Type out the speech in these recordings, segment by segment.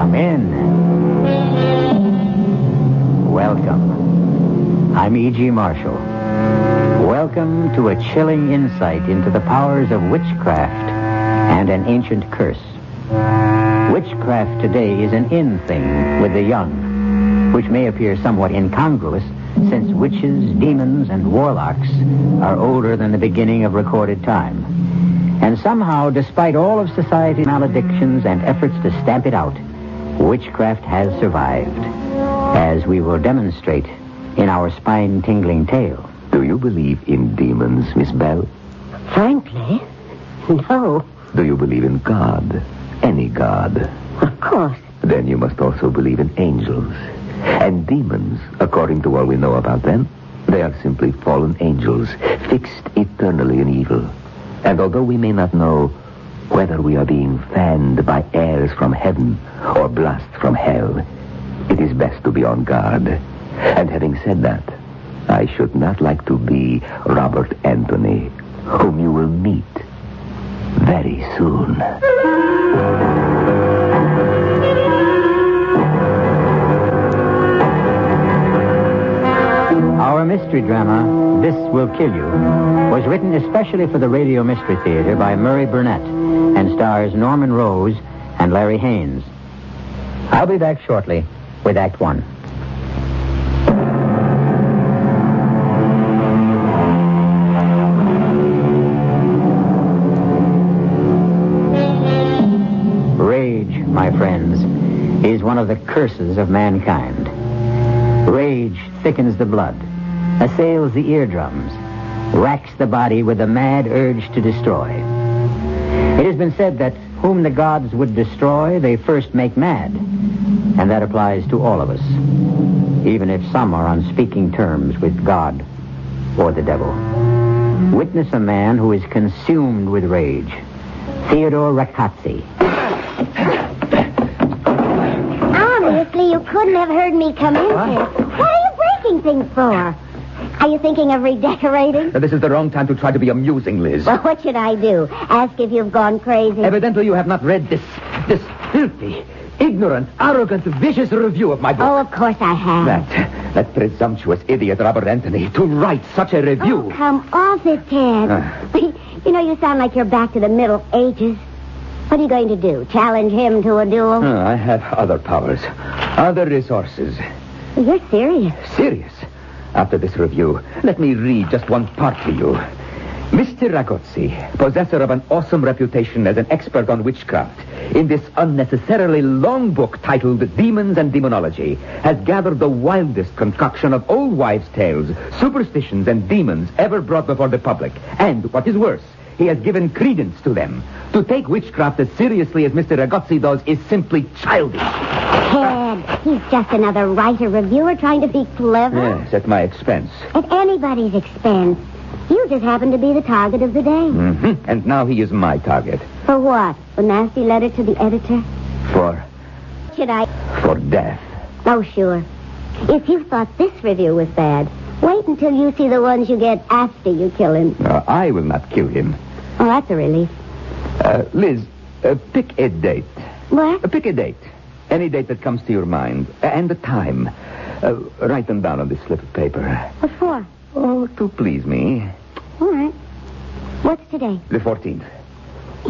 Come in. Welcome. I'm E.G. Marshall. Welcome to a chilling insight into the powers of witchcraft and an ancient curse. Witchcraft today is an in thing with the young, which may appear somewhat incongruous since witches, demons, and warlocks are older than the beginning of recorded time. And somehow, despite all of society's maledictions and efforts to stamp it out, witchcraft has survived, as we will demonstrate in our spine-tingling tale. Do you believe in demons, Miss Bell? Frankly, no. Do you believe in God? Any God? Of course. Then you must also believe in angels. And demons, according to all we know about them, they are simply fallen angels, fixed eternally in evil. And although we may not know whether we are being fanned by airs from heaven or blasts from hell, it is best to be on guard. And having said that, I should not like to be Robert Anthony, whom you will meet very soon. Our mystery drama, This Will Kill You, was written especially for the Radio Mystery Theater by Murray Burnett and stars Norman Rose and Larry Haines. I'll be back shortly with Act One. Rage, my friends, is one of the curses of mankind. Rage thickens the blood, assails the eardrums, racks the body with a mad urge to destroy. It has been said that whom the gods would destroy, they first make mad. And that applies to all of us, even if some are on speaking terms with God or the devil. Witness a man who is consumed with rage. Theodore Rackazzi. Obviously, you couldn't have heard me come in here. What are you breaking things for? Are you thinking of redecorating? This is the wrong time to try to be amusing, Liz. Well, what should I do? Ask if you've gone crazy? Evidently, you have not read this filthy, ignorant, arrogant, vicious review of my book. Oh, of course I have. That presumptuous idiot, Robert Anthony, to write such a review. Oh, come off it, Ted. You know, you sound like you're back to the Middle Ages. What are you going to do? Challenge him to a duel? I have other powers, other resources. You're serious. Serious? After this review, let me read just one part to you. Mr. Ragozzi, possessor of an awesome reputation as an expert on witchcraft, in this unnecessarily long book titled Demons and Demonology, has gathered the wildest concoction of old wives' tales, superstitions, and demons ever brought before the public. And, what is worse, he has given credence to them. To take witchcraft as seriously as Mr. Ragozzi does is simply childish. Ted, he's just another writer-reviewer trying to be clever. Yes, at my expense. At anybody's expense. You just happen to be the target of the day. Mm-hmm. And now he is my target. For what? A nasty letter to the editor? For death. Oh, sure. If you thought this review was bad, wait until you see the ones you get after you kill him. No, I will not kill him. Oh, that's a relief. Liz, pick a date. What? Pick a date. Any date that comes to your mind. And the time. Write them down on this slip of paper. What for? Oh, to please me. All right. What's today? The 14th.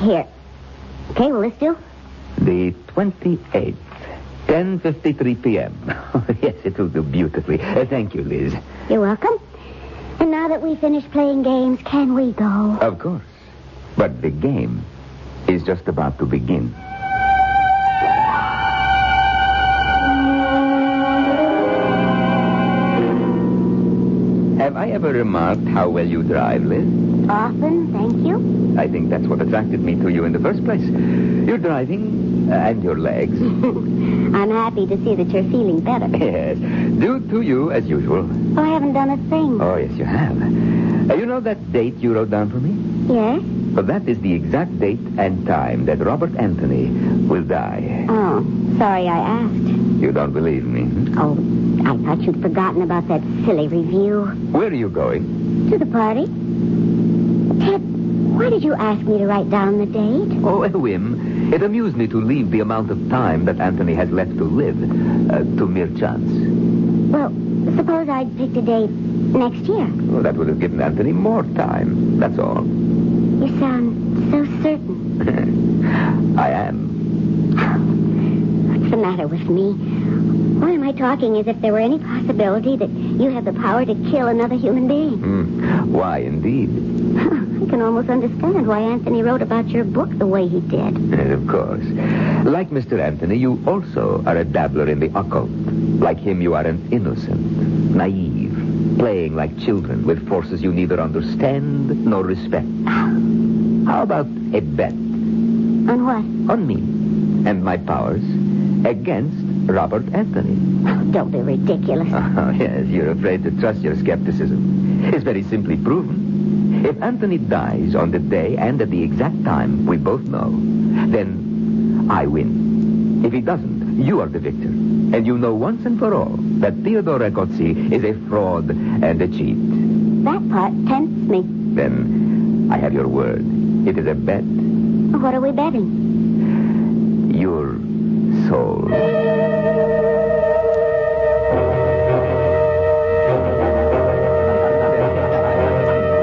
Here. Okay, will this do? The 28th. 10:53 p.m. Yes, it will do beautifully. Thank you, Liz. You're welcome. And now that we finished playing games, can we go? Of course. But the game is just about to begin. Have I ever remarked how well you drive, Liz? Often, thank you. I think that's what attracted me to you in the first place. Your driving and your legs. I'm happy to see that you're feeling better. Yes. Do to you as usual. Oh, I haven't done a thing. Oh, yes, you have. You know that date you wrote down for me? Yes? Well, that is the exact date and time that Robert Anthony will die. Oh, sorry I asked. You don't believe me? Oh, I thought you'd forgotten about that silly review. Where are you going? To the party. Ted, why did you ask me to write down the date? Oh, a whim. It amused me to leave the amount of time that Anthony has left to live to mere chance. Well, suppose I'd picked a date next year. Well, that would have given Anthony more time, that's all. You sound so certain. I am. What's the matter with me? Why am I talking as if there were any possibility that you have the power to kill another human being? Why, indeed. I can almost understand why Anthony wrote about your book the way he did. Of course. Like Mr. Anthony, you also are a dabbler in the occult. Like him, you are an innocent, naive, playing like children with forces you neither understand nor respect. How about a bet? On what? On me and my powers against Robert Anthony. Don't be ridiculous. Oh, yes, you're afraid to trust your skepticism. It's very simply proven. If Anthony dies on the day and at the exact time we both know, then I win. If he doesn't, you are the victor. And you know once and for all that Theodore Ragozzi is a fraud and a cheat. That part tempts me. Then I have your word. It is a bet. What are we betting? Your soul.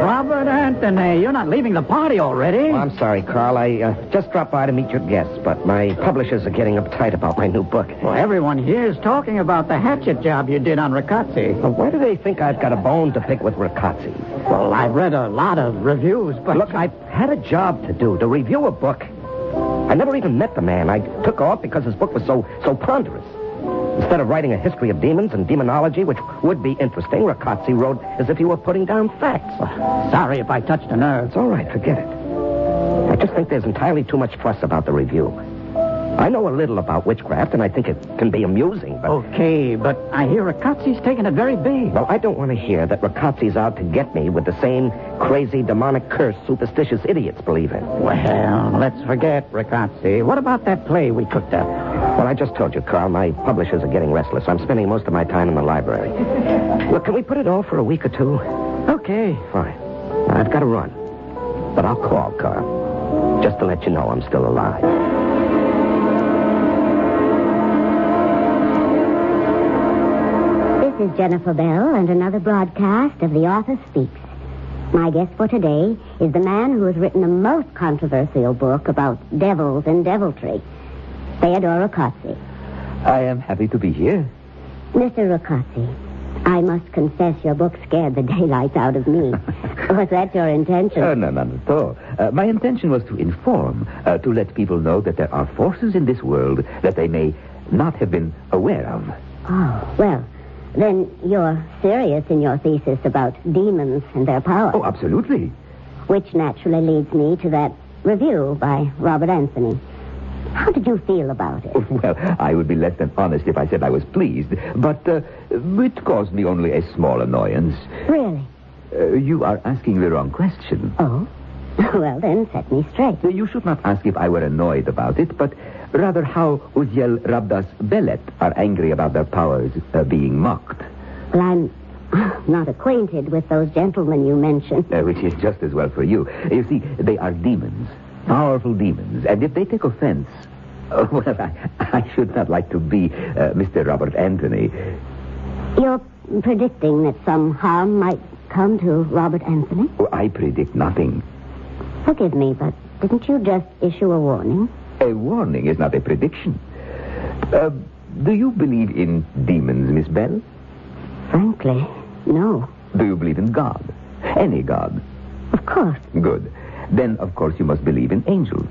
Robert Anthony, you're not leaving the party already. Oh, I'm sorry, Carl. I just dropped by to meet your guests, but my publishers are getting uptight about my new book. Well, everyone here is talking about the hatchet job you did on Ragozzi. Well, why do they think I've got a bone to pick with Ragozzi? Well, I've read a lot of reviews, but... Look, I had a job to do, to review a book. I never even met the man. I took off because his book was so ponderous. Instead of writing a history of demons and demonology, which would be interesting, Ragozzi wrote as if he were putting down facts. Sorry if I touched a nerve. It's all right, forget it. I just think there's entirely too much fuss about the review. I know a little about witchcraft, and I think it can be amusing, but... Okay, but I hear Ragozzi's taking it very big. Well, I don't want to hear that Ragozzi's out to get me with the same crazy, demonic curse superstitious idiots believe in. Well, let's forget Ragozzi. What about that play we cooked up? Well, I just told you, Carl, my publishers are getting restless. I'm spending most of my time in the library. Look, can we put it off for a week or two? Okay. Fine. I've got to run. But I'll call, Carl, just to let you know I'm still alive. This is Jennifer Bell and another broadcast of The Author Speaks. My guest for today is the man who has written the most controversial book about devils and deviltry, Theodore Ragozzi. I am happy to be here. Mr. Ragozzi, I must confess your book scared the daylights out of me. Was that your intention? No, not at all. My intention was to inform, to let people know that there are forces in this world that they may not have been aware of. Oh, well, then you're serious in your thesis about demons and their power. Oh, absolutely. Which naturally leads me to that review by Robert Anthony. How did you feel about it? Well, I would be less than honest if I said I was pleased, but it caused me only a small annoyance. Really? You are asking the wrong question. Oh? Well, then, set me straight. You should not ask if I were annoyed about it, but rather how Uziel Rabdas Belet are angry about their powers being mocked. Well, I'm not acquainted with those gentlemen you mentioned. Which is just as well for you. You see, they are demons, powerful demons, and if they take offense... well, I should not like to be Mr. Robert Anthony. You're predicting that some harm might come to Robert Anthony? Oh, I predict nothing. Forgive me, but didn't you just issue a warning? A warning is not a prediction. Do you believe in demons, Miss Bell? Frankly, no. Do you believe in God? Any God? Of course. Good. Then, of course, you must believe in angels.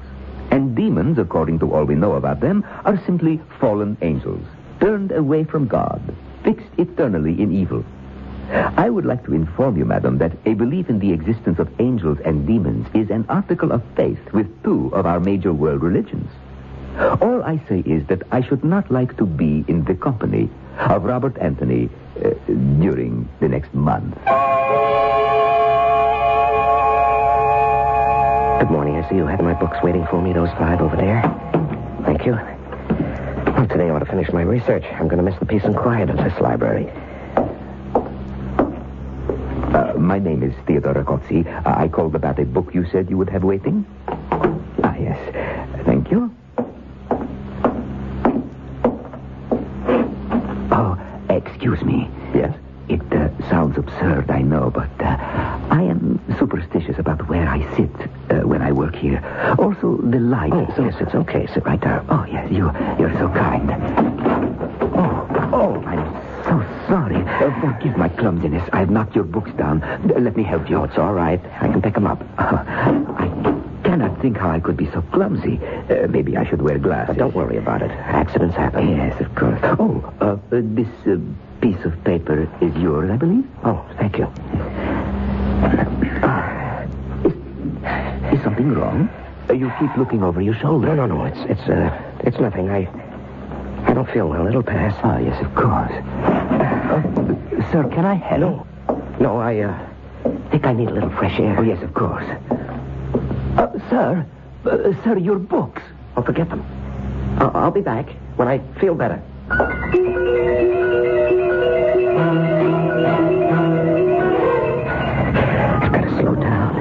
And demons, according to all we know about them, are simply fallen angels, turned away from God, fixed eternally in evil. I would like to inform you, madam, that a belief in the existence of angels and demons is an article of faith with two of our major world religions. All I say is that I should not like to be in the company of Robert Anthony during the next month. Good morning. I see you had my books waiting for me, those 5 over there. Thank you. Well, today I ought to finish my research. I'm going to miss the peace and quiet of this library. My name is Theodore Ragozzi. I called about a book you said you would have waiting. Ah, yes. Thank you. Yes, it's okay. Sit right down. Oh, yes, you're so kind. Oh, I'm so sorry. Forgive my clumsiness. I've knocked your books down. Let me help you. Oh, it's all right. I can pick them up. I cannot think how I could be so clumsy. Maybe I should wear glasses. But don't worry about it. Accidents happen. Yes, of course. Oh, this piece of paper is yours, I believe? Oh, thank you. Is something wrong? You keep looking over your shoulder. No. It's nothing. I don't feel well. It'll pass. Ah, yes, of course. Sir, can I help? No, I think I need a little fresh air. Oh, yes, of course. Sir, your books. Oh, forget them. I'll be back when I feel better. I've got to slow down.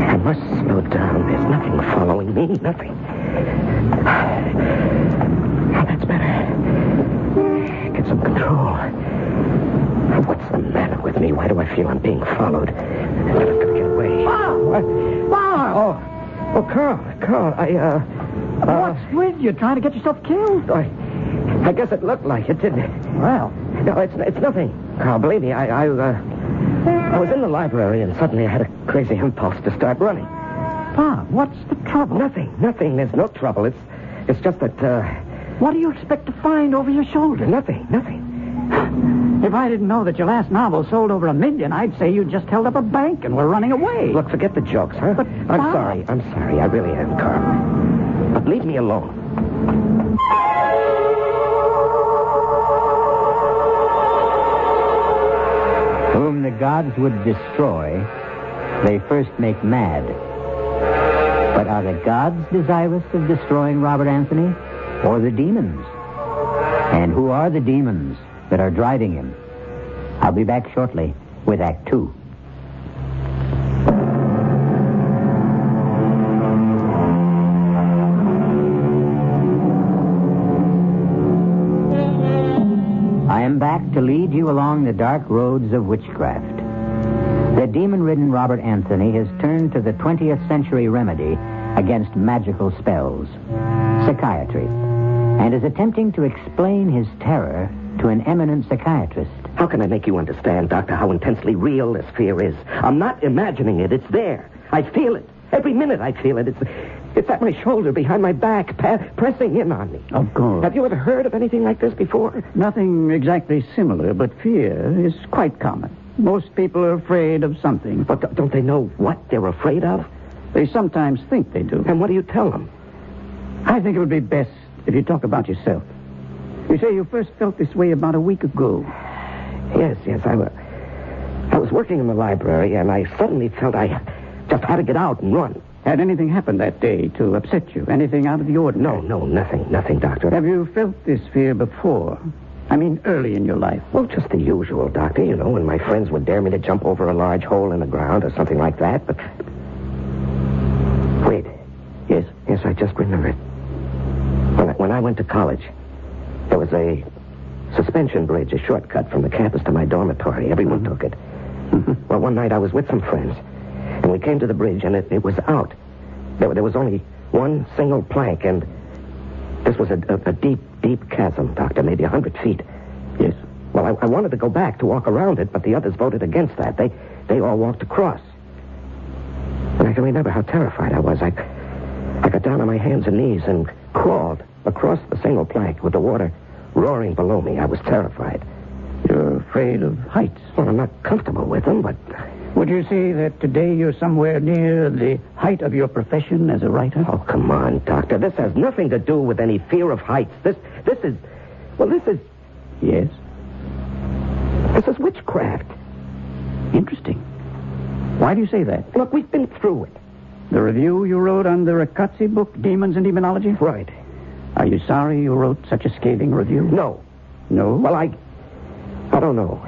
I must slow down. There's nothing following me. Nothing. Oh, that's better. Get some control. What's the matter with me? Why do I feel I'm being followed? I'm going to get away. Wow! Oh, Carl, What's with you? Trying to get yourself killed? I guess it looked like it, didn't it? Well, No, it's nothing. Carl, believe me, I was in the library and suddenly I had a crazy impulse to start running. Pa, what's the trouble? Nothing. There's no trouble. It's just that, What do you expect to find over your shoulder? nothing. If I didn't know that your last novel sold over 1 million, I'd say you just held up a bank and were running away. Look, forget the jokes, huh? But, I'm Pa- sorry. I really am, Carl. But leave me alone. Whom the gods would destroy, they first make mad. But are the gods desirous of destroying Robert Anthony, or the demons? And who are the demons that are driving him? I'll be back shortly with Act 2. I am back to lead you along the dark roads of witchcraft. The demon-ridden Robert Anthony has turned to the 20th century remedy against magical spells, psychiatry, and is attempting to explain his terror to an eminent psychiatrist. How can I make you understand, Doctor, how intensely real this fear is? I'm not imagining it. It's there. I feel it. Every minute I feel it. It's at my shoulder, behind my back, pressing in on me. Of course. Have you ever heard of anything like this before? Nothing exactly similar, but fear is quite common. Most people are afraid of something. But don't they know what they're afraid of? They sometimes think they do. And what do you tell them? I think it would be best if you talk about yourself. You say you first felt this way about a week ago. Yes. I was working in the library, and I suddenly felt I just had to get out and run. Had anything happened that day to upset you? Anything out of the ordinary? No, nothing, Doctor. Have you felt this fear before? I mean, early in your life. Well, just the usual, Doctor. You know, when my friends would dare me to jump over a large hole in the ground or something like that. But wait. Yes, I just remembered. When I went to college, there was a suspension bridge, a shortcut from the campus to my dormitory. Everyone took it. Well, one night I was with some friends, and we came to the bridge, and it was out. There was only one single plank, and this was a deep chasm, Doctor, maybe 100 feet. Yes. Well, I wanted to go back to walk around it, but the others voted against that. They all walked across. And I can remember how terrified I was. I got down on my hands and knees and crawled across the single plank with the water roaring below me. I was terrified. You're afraid of heights. Well, I'm not comfortable with them, but... Would you say that today you're somewhere near the height of your profession as a writer? Oh, come on, Doctor. This has nothing to do with any fear of heights. This is... Yes. This is witchcraft. Interesting. Why do you say that? Look, we've been through it. The review you wrote on the Riccozzi book, Demons and Demonology? Right. Are you sorry you wrote such a scathing review? No. No? Well, I don't know.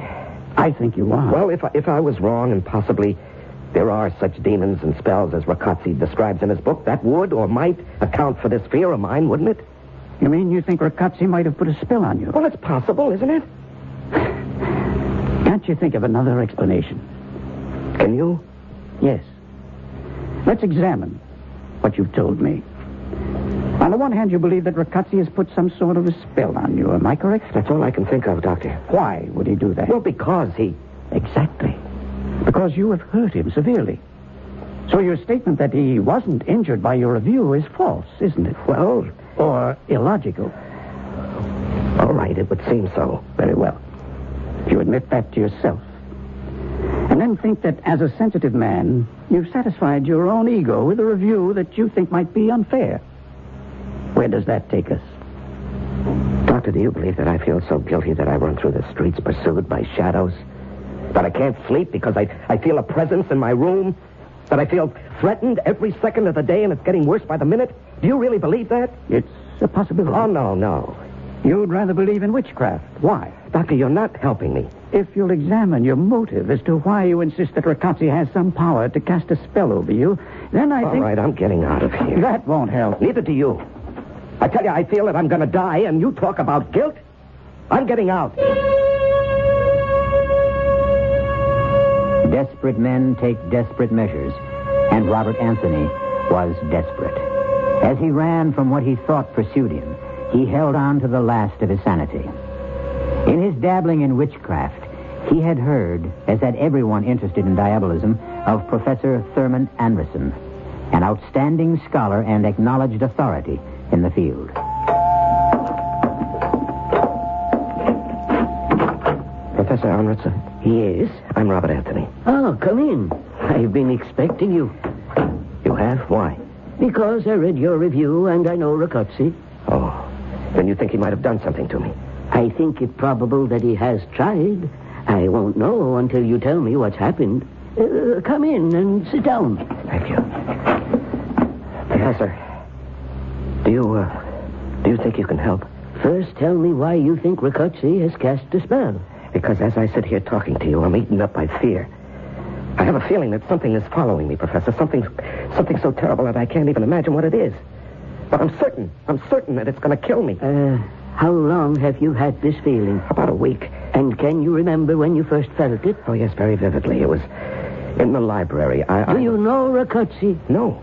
I think you are. Well, if I was wrong and possibly there are such demons and spells as Riccozzi describes in his book, that would or might account for this fear of mine, wouldn't it? You mean you think Riccozzi might have put a spell on you? Well, it's possible, isn't it? Can't you think of another explanation? Can you? Yes. Let's examine what you've told me. On the one hand, you believe that Ricazzi has put some sort of a spell on you. Am I correct? That's all I can think of, Doctor. Why would he do that? Well, because he... Exactly. Because you have hurt him severely. So your statement that he wasn't injured by your review is false, isn't it? Well... Or illogical. All right, it would seem so. Very well. You admit that to yourself. And then think that as a sensitive man, you've satisfied your own ego with a review that you think might be unfair. Where does that take us? Doctor, do you believe that I feel so guilty that I run through the streets pursued by shadows? That I can't sleep because I feel a presence in my room? That I feel threatened every second of the day and it's getting worse by the minute? Do you really believe that? It's a possibility. Oh, no. You'd rather believe in witchcraft. Why? Doctor, you're not helping me. If you'll examine your motive as to why you insist that Ricazzi has some power to cast a spell over you, then I think... All right, I'm getting out of here. That won't help. Neither do you. I tell you, I feel that I'm going to die, and you talk about guilt? I'm getting out. Desperate men take desperate measures, and Robert Anthony was desperate. As he ran from what he thought pursued him, he held on to the last of his sanity. In his dabbling in witchcraft, he had heard, as had everyone interested in diabolism, of Professor Thurman Anderson, an outstanding scholar and acknowledged authority in the field. Professor Anderson? Yes? I'm Robert Anthony. Oh, come in. I've been expecting you. You have? Why? Because I read your review and I know Ricazzi. Oh, then you think he might have done something to me? I think it probable that he has tried. I won't know until you tell me what's happened. Come in and sit down. Thank you. Professor, do you think you can help? First, tell me why you think Ricazzi has cast a spell. Because as I sit here talking to you, I'm eaten up by fear. I have a feeling that something is following me, Professor. Something so terrible that I can't even imagine what it is. But I'm certain that it's going to kill me. How long have you had this feeling? About a week. And can you remember when you first felt it? Oh, yes, very vividly. It was in the library. Do you know Ricazzi? No.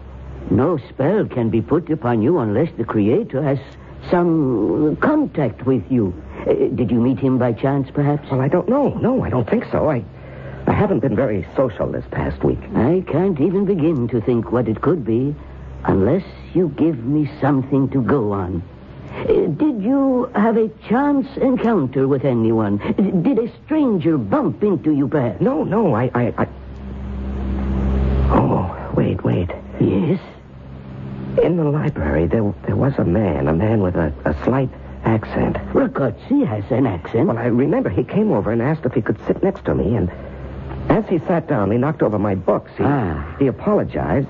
No spell can be put upon you unless the Creator has some contact with you. Did you meet him by chance, perhaps? Well, I don't know. No, I don't think so. I haven't been very social this past week. I can't even begin to think what it could be unless you give me something to go on. Did you have a chance encounter with anyone? Did a stranger bump into you, perhaps? No, Oh, wait. Yes? In the library, there was a man with a slight accent. Ricazzi has an accent. Well, I remember he came over and asked if he could sit next to me, and as he sat down, he knocked over my books. He apologized,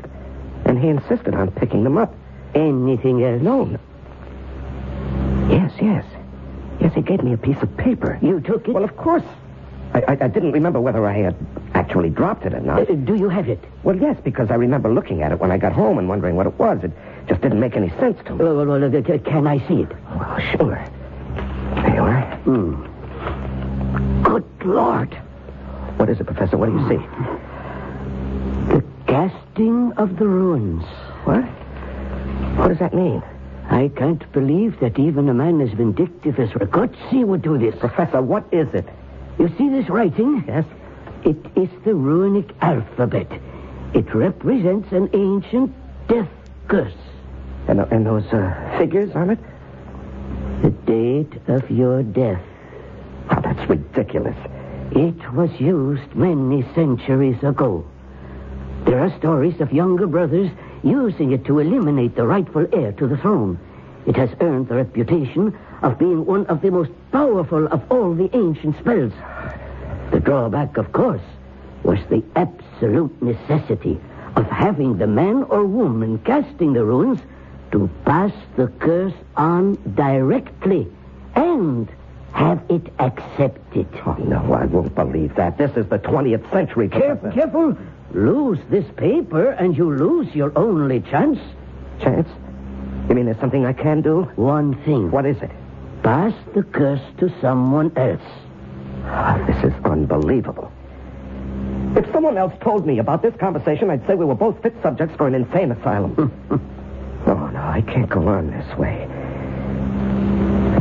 and he insisted on picking them up. Anything else? No. Yes, he gave me a piece of paper. You took it? Well, of course. I didn't remember whether I had actually dropped it or not. Do you have it? Well, yes, because I remember looking at it when I got home and wondering what it was. It just didn't make any sense to me. Well, can I see it? Well, sure. There you are. Good Lord. What is it, Professor? What do you see? The casting of the runes. What? What does that mean? I can't believe that even a man as vindictive as Ricazzi would do this. Professor, what is it? You see this writing? Yes. It is the runic alphabet. It represents an ancient death curse. And those figures on it? The date of your death. Oh, that's ridiculous. It was used many centuries ago. There are stories of younger brothers using it to eliminate the rightful heir to the throne. It has earned the reputation of being one of the most powerful of all the ancient spells. The drawback, of course, was the absolute necessity of having the man or woman casting the runes to pass the curse on directly and have it accepted. Oh, no, I won't believe that. This is the 20th century, Professor. Careful. Lose this paper and you lose your only chance. Chance? You mean there's something I can do? One thing. What is it? Pass the curse to someone else. Oh, this is unbelievable. If someone else told me about this conversation, I'd say we were both fit subjects for an insane asylum. No. I can't go on this way.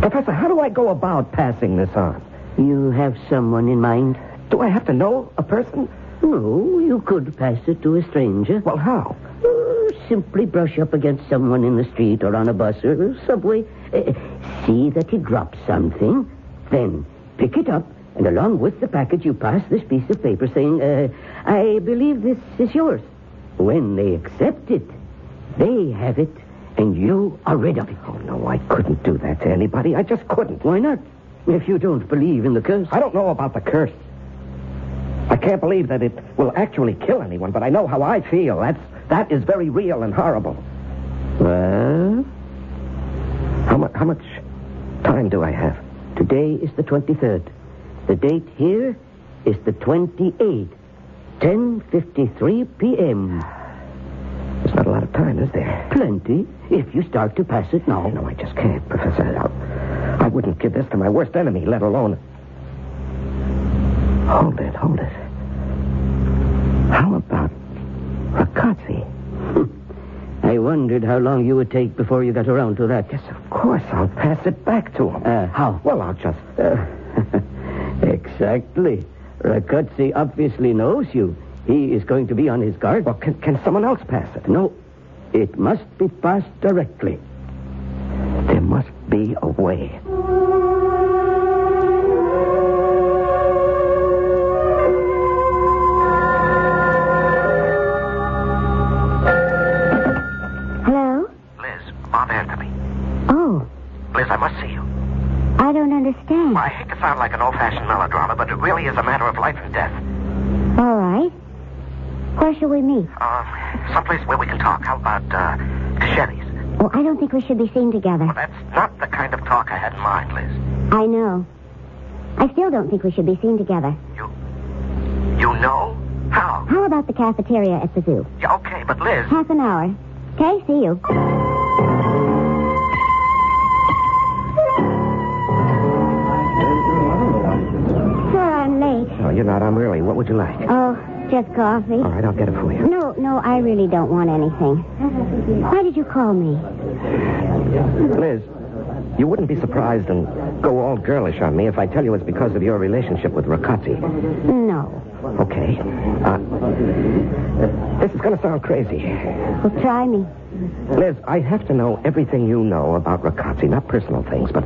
Professor, how do I go about passing this on? You have someone in mind? Do I have to know a person? No, you could pass it to a stranger. Well, how? Simply brush up against someone in the street or on a bus or subway. See that he drops something. Then pick it up, and along with the package, you pass this piece of paper saying, I believe this is yours. When they accept it, they have it, and you are rid of it. Oh, no, I couldn't do that to anybody. I just couldn't. Why not? If you don't believe in the curse. I don't know about the curse. I can't believe that it will actually kill anyone, but I know how I feel. That is very real and horrible. Well? How much time do I have? Today is the 23rd. The date here is the 28th. 10:53 p.m. There's not a lot of time, is there? Plenty, if you start to pass it now. No, I just can't, Professor. I wouldn't give this to my worst enemy, let alone... Hold it. How about Ragazzi? I wondered how long you would take before you got around to that. Yes, of course. I'll pass it back to him. How? Well, I'll just... Exactly. Ragazzi obviously knows you. He is going to be on his guard. Well, can someone else pass it? No. It must be passed directly. There must be a way. Hello? Liz, Bob Anthony. Oh, Liz, I must see you. I don't understand. I hate to sound like an old-fashioned melodrama, but it really is a matter of life and death. All right. Where shall we meet? Someplace where we can talk. How about, Sherry's? Oh, I don't think we should be seen together. Well, that's not the kind of talk I had in mind, Liz. I know. I still don't think we should be seen together. You know? How? How about the cafeteria at the zoo? Yeah, okay, but Liz... Half an hour. Okay, see you. Sir, I'm late. No, you're not. I'm early. What would you like? Oh, just coffee. All right, I'll get it for you. No, I really don't want anything. Why did you call me? Liz, you wouldn't be surprised and go all girlish on me if I tell you it's because of your relationship with Ragazzi. No. Okay. This is going to sound crazy. Well, try me. Liz, I have to know everything you know about Ragazzi, not personal things, but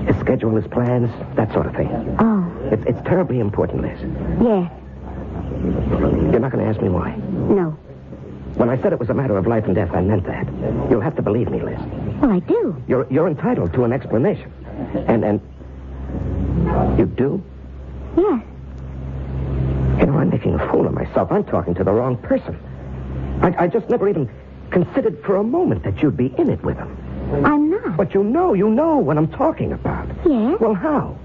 his schedule, his plans, that sort of thing. Oh, It's terribly important, Liz. yes. You're not going to ask me why. No. When I said it was a matter of life and death, I meant that. You'll have to believe me, Liz. Well, I do. You're entitled to an explanation. And you do? Yes. You know, I'm making a fool of myself. I'm talking to the wrong person. I just never even considered for a moment that you'd be in it with him. I'm not. But you know what I'm talking about. Yes. Well, how?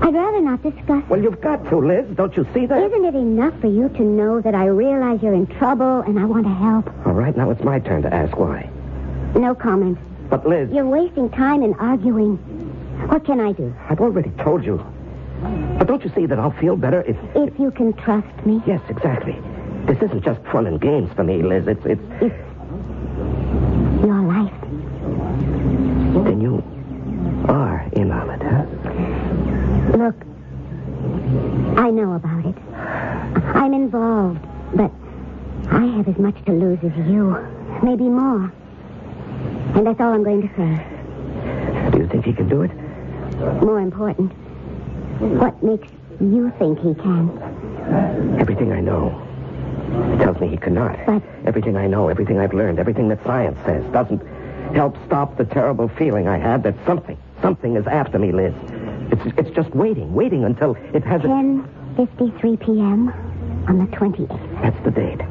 I'd rather not discuss Well, it. you've got to, Liz. Don't you see that? Isn't it enough for you to know that I realize you're in trouble and I want to help? All right, now it's my turn to ask why. No comment. But, Liz, You're wasting time in arguing. What can I do? I've already told you. But don't you see that I'll feel better if... If you can trust me. Yes, exactly. This isn't just fun and games for me, Liz. It's... Your life. Then you are in on it, huh? Look, I know about it. I'm involved, but I have as much to lose as you. Maybe more. And that's all I'm going to say. Do you think he can do it? More important, what makes you think he can? Everything I know tells me he cannot. But... Everything I know, everything I've learned, everything that science says doesn't help stop the terrible feeling I have that something is after me, Liz. It's just waiting until it has... 10:53 p.m. on the 28th. That's the date.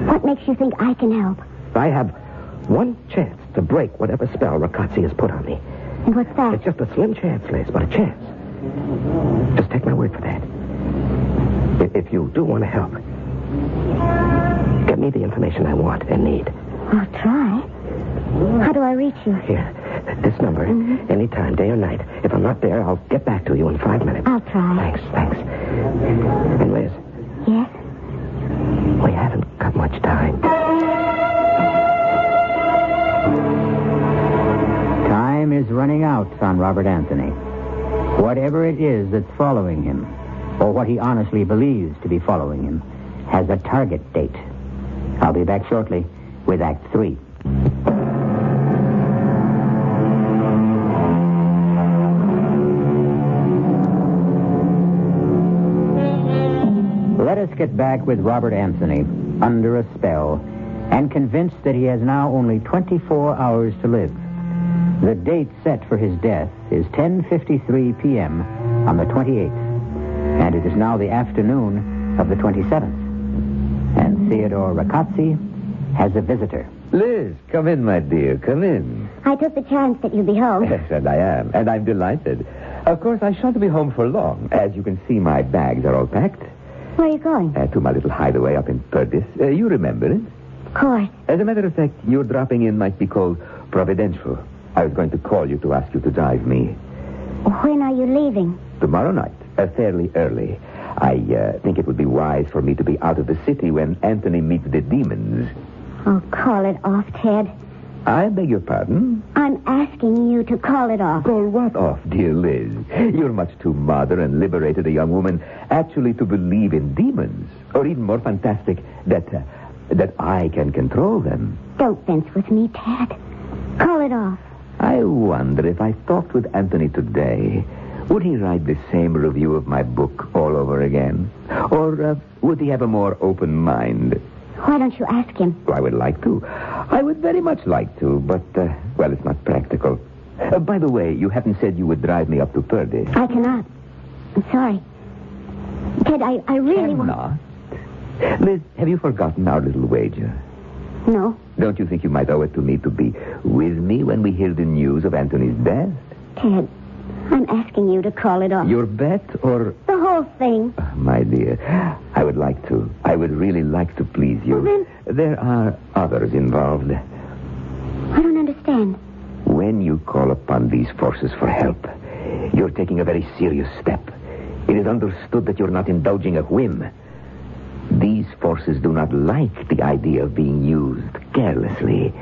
What makes you think I can help? I have one chance to break whatever spell Ragazzi has put on me. And what's that? It's just a slim chance, Liz, but a chance. Just take my word for that. If you do want to help, get me the information I want and need. I'll try. How do I reach you? Here, this number, anytime, day or night. If I'm not there, I'll get back to you in 5 minutes. I'll try. Thanks. And Liz, Yes? we haven't got much time. running out on Robert Anthony. Whatever it is that's following him, or what he honestly believes to be following him, has a target date. I'll be back shortly with Act 3. Let us get back with Robert Anthony, under a spell, and convinced that he has now only 24 hours to live. The date set for his death is 10:53 p.m. on the 28th, and it is now the afternoon of the 27th. And Theodore Ricazzi has a visitor. Liz, come in, my dear, come in. I took the chance that you'd be home. Yes, and I am, and I'm delighted. Of course, I shan't be home for long. As you can see, my bags are all packed. Where are you going? To my little hideaway up in Perdis. You remember it? Of course. As a matter of fact, your dropping in might be called providential. I was going to call you to ask you to drive me. When are you leaving? Tomorrow night, fairly early. I think it would be wise for me to be out of the city when Anthony meets the demons. Oh, call it off, Ted. I beg your pardon? I'm asking you to call it off. Call what off, dear Liz? You're much too modern and liberated a young woman actually to believe in demons. Or even more fantastic, that I can control them. Don't fence with me, Ted. Call it off. I wonder if I talked with Anthony today, would he write the same review of my book all over again? Or would he have a more open mind? Why don't you ask him? I would like to. I would very much like to, but, well, it's not practical. By the way, you haven't said you would drive me up to Purdy. I cannot. I'm sorry. Ted, I really want... Cannot? Liz, have you forgotten our little wager? No. Don't you think you might owe it to me to be with me when we hear the news of Anthony's death? Ted, I'm asking you to call it off. Your bet or... The whole thing. My dear, I would like to. I would really like to please you. Well, then... There are others involved. I don't understand. When you call upon these forces for help, you're taking a very serious step. It is understood that you're not indulging a whim. These forces do not like the idea of being used carelessly.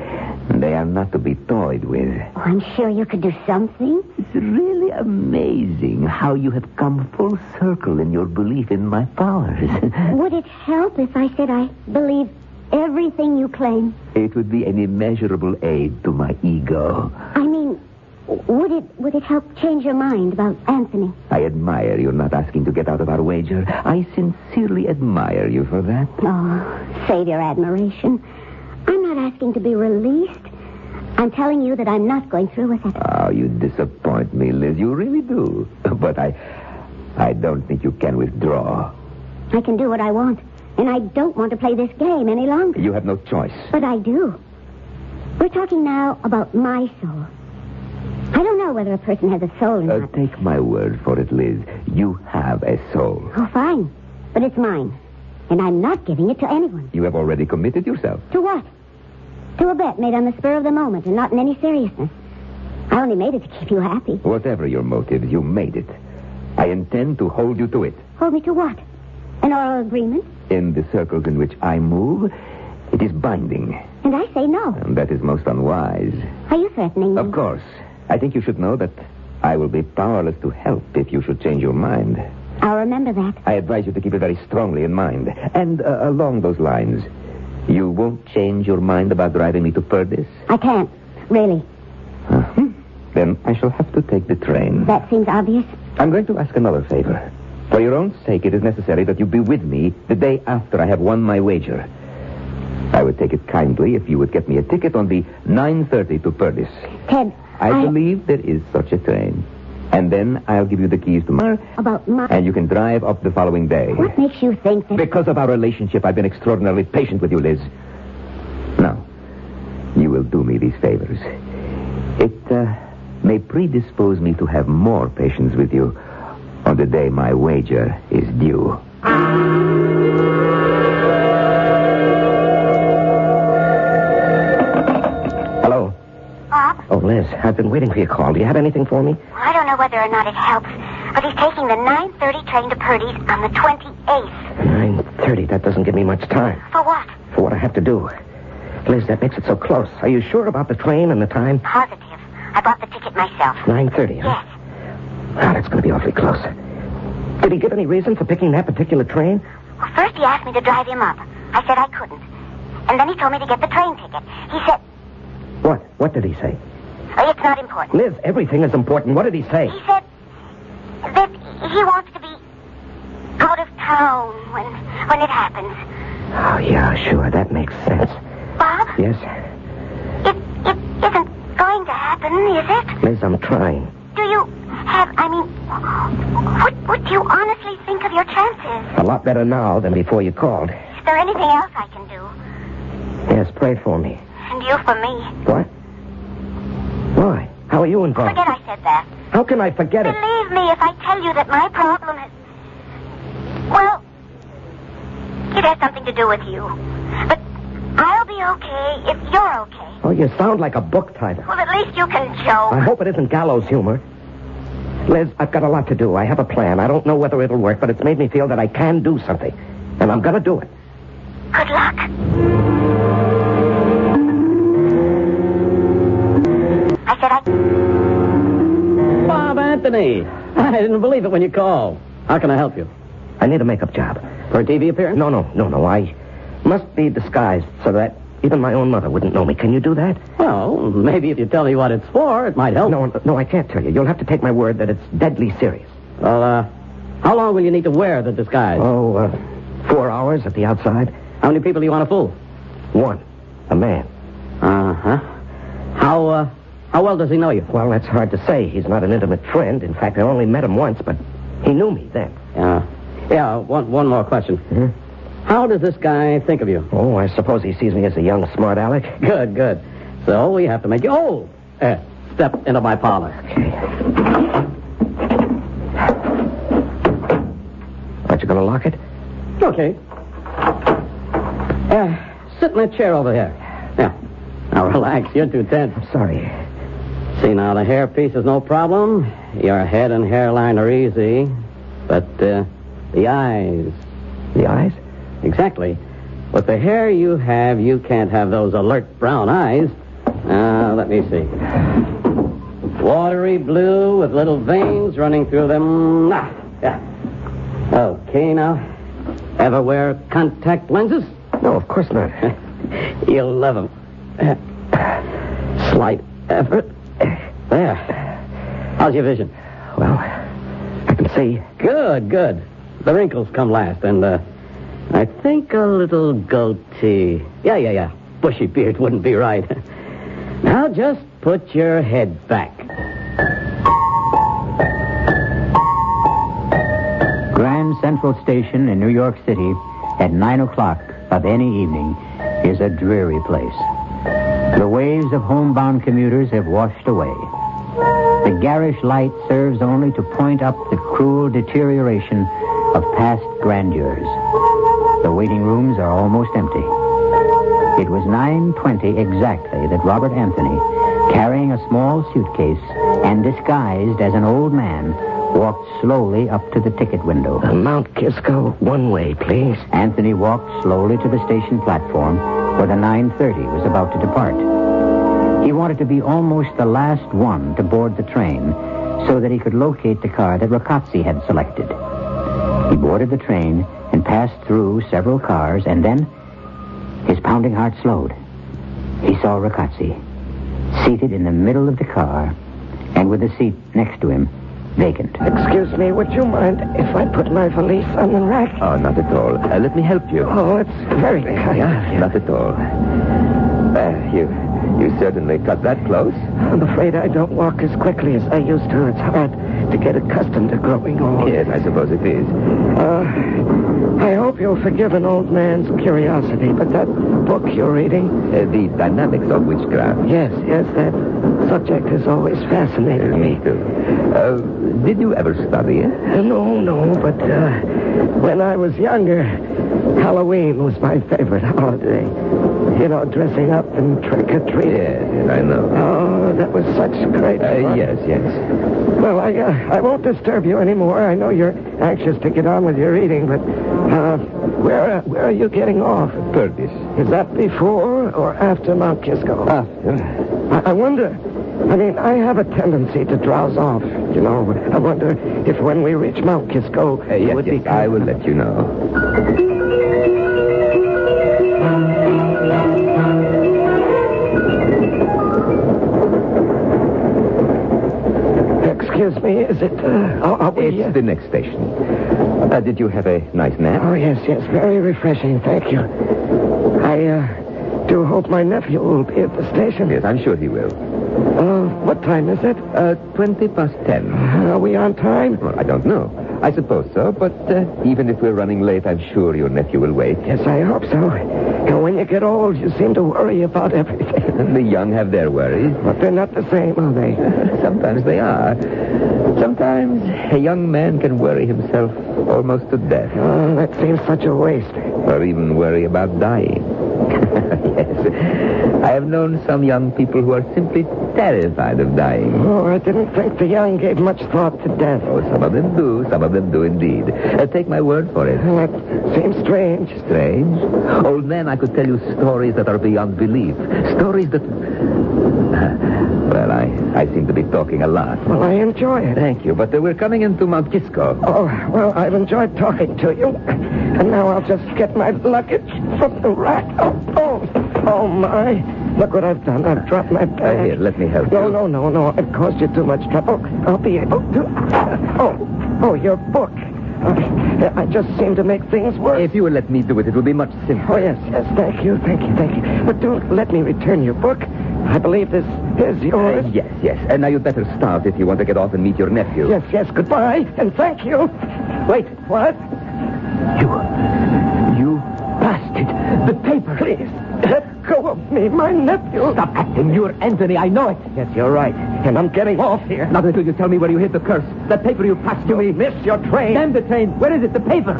They are not to be toyed with. Oh, I'm sure you could do something. It's really amazing how you have come full circle in your belief in my powers. Would it help if I said I believe everything you claim? It would be an immeasurable aid to my ego. I mean, would it help change your mind about Anthony? I admire your not asking to get out of our wager. I sincerely admire you for that. Oh, save your admiration. I'm not asking to be released. I'm telling you that I'm not going through with it. Oh, you disappoint me, Liz. You really do. But I don't think you can withdraw. I can do what I want, and I don't want to play this game any longer. You have no choice. But I do. We're talking now about my soul. I don't know whether a person has a soul or not. Take my word for it, Liz. You have a soul. Oh, fine. But it's mine. And I'm not giving it to anyone. You have already committed yourself. To what? To a bet made on the spur of the moment and not in any seriousness. I only made it to keep you happy. Whatever your motives, you made it. I intend to hold you to it. Hold me to what? An oral agreement? In the circles in which I move, it is binding. And I say no. And that is most unwise. Are you threatening me? Of course. I think you should know that I will be powerless to help if you should change your mind. I'll remember that. I advise you to keep it very strongly in mind. And along those lines, you won't change your mind about driving me to Perdis? I can't, really. Then I shall have to take the train. That seems obvious. I'm going to ask another favor. For your own sake, it is necessary that you be with me the day after I have won my wager. I would take it kindly if you would get me a ticket on the 9:30 to Perdis. Ted, I believe there is such a train. And then I'll give you the keys tomorrow. About my... And you can drive up the following day. What makes you think that... Because of our relationship, I've been extraordinarily patient with you, Liz. Now, you will do me these favors. It may predispose me to have more patience with you on the day my wager is due. Hello? Bob? Oh, Liz, I've been waiting for your call. Do you have anything for me? Well, I don't know whether or not it helps, but he's taking the 9:30 train to Purdy's on the 28th. 9:30? That doesn't give me much time. For what? For what I have to do. Liz, that makes it so close. Are you sure about the train and the time? Positive. I bought the ticket myself. 9:30, huh? Yes. Ah, that's going to be awfully close. Did he give any reason for picking that particular train? Well, first he asked me to drive him up. I said I couldn't. And then he told me to get the train ticket. He said... What? What did he say? Oh, it's not important. Liz, everything is important. What did he say? He said that he wants to be out of town when it happens. Oh, yeah, sure. That makes sense. Bob? Yes? It isn't going to happen, is it? Liz, I'm trying. Do you have, what do you honestly think of your chances? A lot better now than before you called. Is there anything else I can do? Yes, pray for me. And you for me. What? Why? How are you involved? Forget I said that. How can I forget it? Believe me if I tell you that my problem is... Well, it has something to do with you. But I'll be okay if you're okay. Oh, you sound like a book title. Well, at least you can joke. I hope it isn't gallows humor. Liz, I've got a lot to do. I have a plan. I don't know whether it'll work, but it's made me feel that I can do something. And I'm going to do it. Good luck. I said I... Bob Anthony. I didn't believe it when you called. How can I help you? I need a makeup job. For a TV appearance? No. I must be disguised so that even my own mother wouldn't know me. Can you do that? Well, maybe if you tell me what it's for, it might help. No, I can't tell you. You'll have to take my word that it's deadly serious. Well, how long will you need to wear the disguise? 4 hours at the outside. How many people do you want to fool? One. A man. Uh-huh. How well does he know you? Well, that's hard to say. He's not an intimate friend. In fact, I only met him once, but he knew me then. Yeah, one more question. Mm-hmm. How does this guy think of you? Oh, I suppose he sees me as a young, smart aleck. Good. So we have to make you old. Step into my parlor. Okay. Aren't you going to lock it? Okay. Sit in that chair over here. Yeah. Now relax. You're too tense. I'm sorry. See, now, the hairpiece is no problem. Your head and hairline are easy. But the eyes... The eyes? Exactly. With the hair you have, you can't have those alert brown eyes. Let me see. Watery blue with little veins running through them. Yeah. Okay, now. Ever wear contact lenses? No, of course not. You'll love them. Slight effort. There. How's your vision? Well, I can see. Good. The wrinkles come last, and I think a little goatee. Yeah. Bushy beard wouldn't be right. Now just put your head back. Grand Central Station in New York City at 9 o'clock of any evening is a dreary place. The waves of homebound commuters have washed away. The garish light serves only to point up the cruel deterioration of past grandeurs. The waiting rooms are almost empty. It was 9:20 exactly that Robert Anthony, carrying a small suitcase and disguised as an old man, walked slowly up to the ticket window. Mount Kisco, one way, please. Anthony walked slowly to the station platform where the 9:30 was about to depart. He wanted to be almost the last one to board the train so that he could locate the car that Rocazzi had selected. He boarded the train and passed through several cars, and then his pounding heart slowed. He saw Rocazzi, seated in the middle of the car, and with the seat next to him vacant. Excuse me, would you mind if I put my valise on the rack? Oh, not at all. Let me help you. Oh, it's very kind of you. Not at all. You certainly cut that close. I'm afraid I don't walk as quickly as I used to. It's hard to get accustomed to growing old. Yes, I suppose it is. I hope you'll forgive an old man's curiosity, but that book you're reading... The Dynamics of Witchcraft. Yes, that subject has always fascinated me. Me too. Did you ever study it? No, but when I was younger, Halloween was my favorite holiday. You know, dressing up and trick-or-treating. Yes, I know. Oh, that was such great fun. Yes. Well, I won't disturb you anymore. I know you're anxious to get on with your reading, but where are you getting off? Purvis. Is that before or after Mount Kisco? After. I wonder. I mean, I have a tendency to drowse off, you know. I wonder if when we reach Mount Kisco, it would be... I will let you know. Excuse me, is it... It's the next station. Did you have a nice nap? Oh, yes, very refreshing, thank you. I do hope my nephew will be at the station. Yes, I'm sure he will. What time is it? 10:20. Are we on time? Well, I don't know. I suppose so, but even if we're running late, I'm sure your nephew will wait. Yes, I hope so. You know, when you get old, you seem to worry about everything. The young have their worries. But they're not the same, are they? Sometimes they are. Sometimes a young man can worry himself almost to death. Oh, that seems such a waste. Or even worry about dying. Yes. I have known some young people who are simply terrified of dying. Oh, I didn't think the young gave much thought to death. Oh, some of them do. Some of them do indeed. Take my word for it. Well, that seems strange. Strange? Old man, I could tell you stories that are beyond belief. Stories that... Well, I seem to be talking a lot. Well, I enjoy it. Thank you, but we're coming into Mount Kisco. Oh, well, I've enjoyed talking to you. And now I'll just get my luggage from the rack. Oh, my. Look what I've done. I've dropped my bag. Here, let me help you. No. I've caused you too much trouble. I'll be able to... Oh, your book. I just seem to make things worse. If you will let me do it, it will be much simpler. Oh, yes. Thank you. But don't let me return your book. I believe this is yours. Yes. And now you'd better start if you want to get off and meet your nephew. Yes. Goodbye, and thank you. Wait. What? You bastard. The paper. Please, let go of me, my nephew. Stop acting. You're Anthony. I know it. Yes, you're right. And I'm getting off here. Not until you tell me where you hid the curse. That paper you passed to me. Miss your train. Damn the train. Where is it? The paper.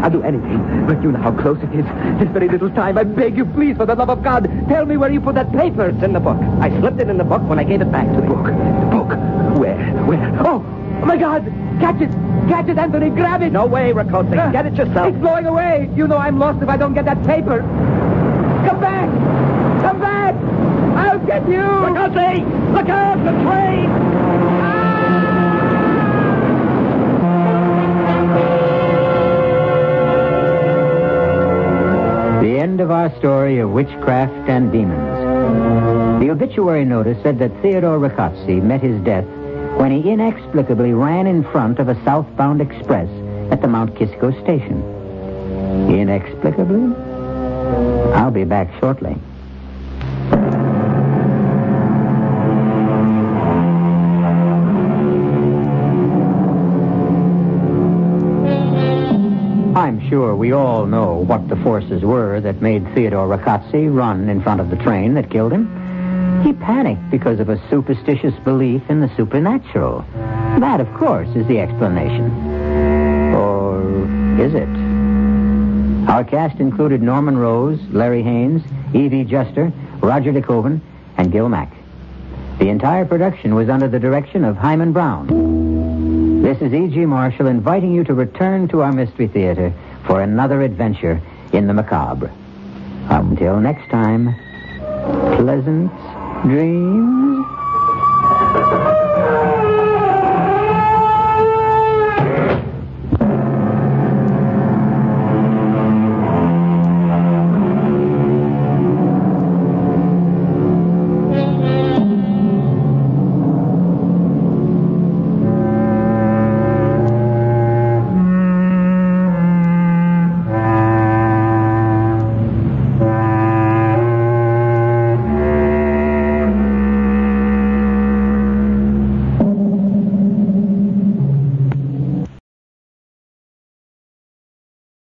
I'll do anything. But you know how close it is. This very little time. I beg you, please, for the love of God, tell me where you put that paper. It's in the book. I slipped it in the book when I gave it back to you. The book? Where? Oh, my God. Catch it, Anthony. Grab it. No way, Ricote. Get it yourself. It's blowing away. You know I'm lost if I don't get that paper. Come back. I'll get you. Ricote, look out, the train. The end of our story of witchcraft and demons. The obituary notice said that Theodore Riccozzi met his death when he inexplicably ran in front of a southbound express at the Mount Kisco station. Inexplicably? I'll be back shortly. I'm sure we all know what the forces were that made Theodore Riccozzi run in front of the train that killed him. He panicked because of a superstitious belief in the supernatural. That, of course, is the explanation. Or is it? Our cast included Norman Rose, Larry Haines, Evie Juster, Roger de Koven, and Gil Mack. The entire production was under the direction of Hyman Brown. This is E.G. Marshall inviting you to return to our Mystery Theater for another adventure in the macabre. Until next time, pleasant dreams.